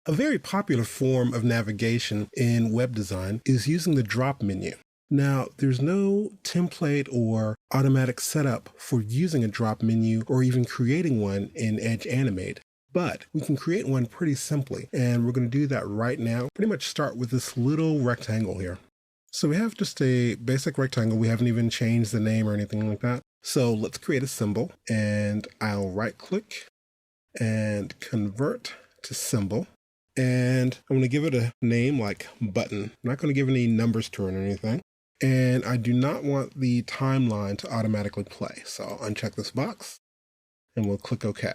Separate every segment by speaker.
Speaker 1: A very popular form of navigation in web design is using the drop menu. Now, there's no template or automatic setup for using a drop menu or even creating one in Edge Animate, but we can create one pretty simply, and we're going to do that right now. Pretty much start with this little rectangle here. So we have just a basic rectangle. We haven't even changed the name or anything like that. So let's create a symbol, and I'll right click and convert to symbol. And I'm going to give it a name like button. I'm not going to give any numbers to it or anything. And I do not want the timeline to automatically play. So I'll uncheck this box and we'll click OK.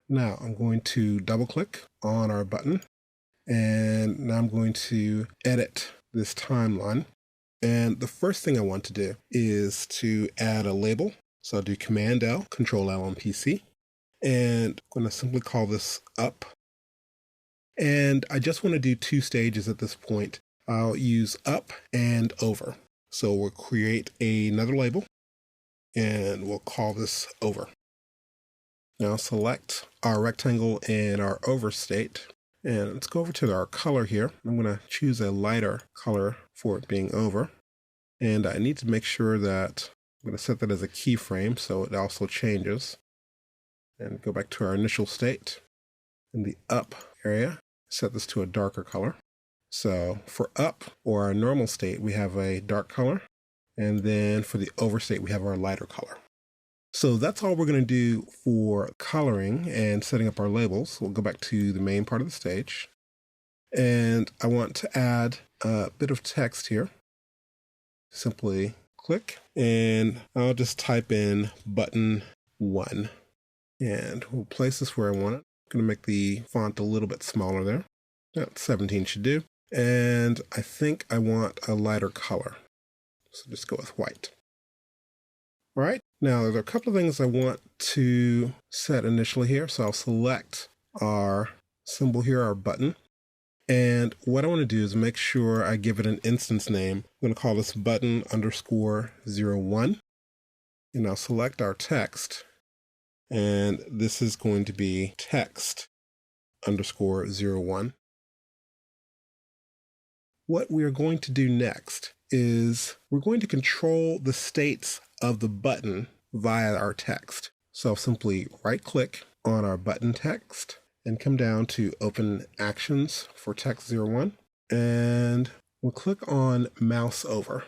Speaker 1: Now I'm going to double click on our button. And now I'm going to edit this timeline. And the first thing I want to do is to add a label. So I'll do Command L, Control L on PC. And I'm going to simply call this up. And I just want to do 2 stages at this point. I'll use up and over. So we'll create another label and we'll call this over. Now select our rectangle and our over state. And let's go over to our color here. I'm going to choose a lighter color for it being over. And I need to make sure that I'm going to set that as a keyframe so it also changes. And go back to our initial state. In the up area, set this to a darker color. So for up or our normal state, we have a dark color. And then for the over state, we have our lighter color. So that's all we're going to do for coloring and setting up our labels. We'll go back to the main part of the stage. And I want to add a bit of text here. Simply click and I'll just type in button 1. And we'll place this where I want it. I'm going to make the font a little bit smaller there. About 17 should do. And I think I want a lighter color. So just go with white. All right. Now there's a couple of things I want to set initially here. So I'll select our symbol here, our button. And what I want to do is make sure I give it an instance name. I'm going to call this button underscore 01. And I'll select our text. And this is going to be text underscore 01. What we are going to do next is we're going to control the states of the button via our text. So I'll simply right click on our button text and come down to open actions for text 01. And we'll click on mouse over.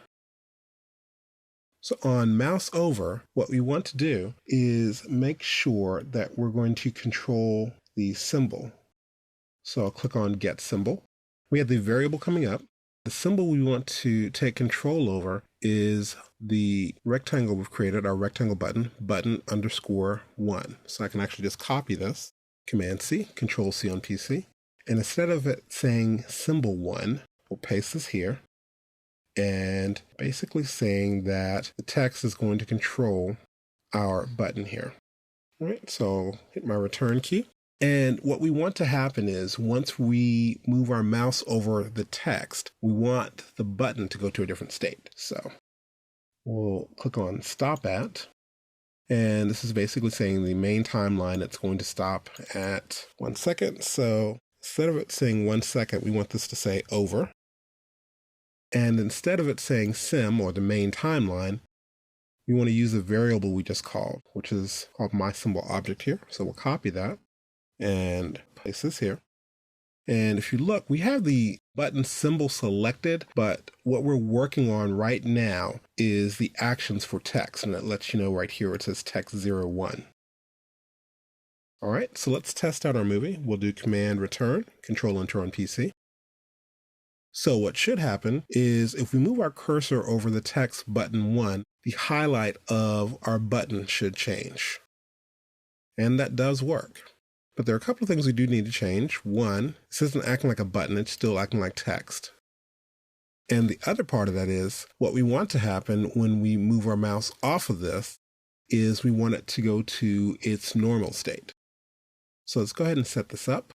Speaker 1: So on mouse over, what we want to do is make sure that we're going to control the symbol. So I'll click on get symbol. We have the variable coming up. The symbol we want to take control over is the rectangle we've created, our rectangle button, button underscore 1. So I can actually just copy this, Command C, Control C on PC. And instead of it saying symbol 1, we'll paste this here. And basically saying that the text is going to control our button here. All right, so hit my return key. And what we want to happen is once we move our mouse over the text, we want the button to go to a different state. So we'll click on stop at. And this is basically saying the main timeline, it's going to stop at 1 second. So instead of it saying 1 second, we want this to say over. And instead of it saying sim or the main timeline, we want to use a variable we just called, which is called mySymbolObject here. So we'll copy that and place this here. And if you look, we have the button symbol selected, but what we're working on right now is the actions for text. And it lets you know right here, it says text 01. All right, so let's test out our movie. We'll do Command Return, Control Enter on PC. So what should happen is if we move our cursor over the text button 1, the highlight of our button should change. And that does work. But there are a couple of things we do need to change. One, this isn't acting like a button, it's still acting like text. And the other part of that is what we want to happen when we move our mouse off of this is we want it to go to its normal state. So let's go ahead and set this up.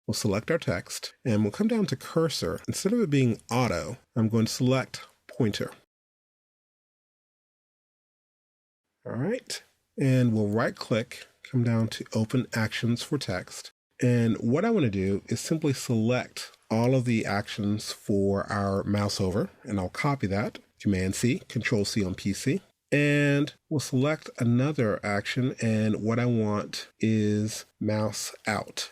Speaker 1: We'll select our text and we'll come down to cursor. Instead of it being auto, I'm going to select pointer. All right. And we'll right click, come down to open actions for text. And what I want to do is simply select all of the actions for our mouse over, and I'll copy that, Command C, Control C on PC. And we'll select another action, and what I want is mouse out,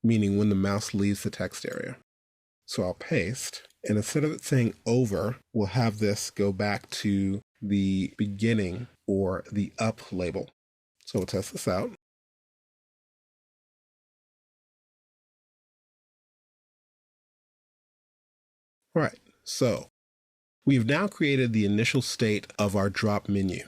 Speaker 1: meaning when the mouse leaves the text area. So I'll paste, and instead of it saying over, we'll have this go back to the beginning or the up label. So we'll test this out. All right, so we've now created the initial state of our drop menu.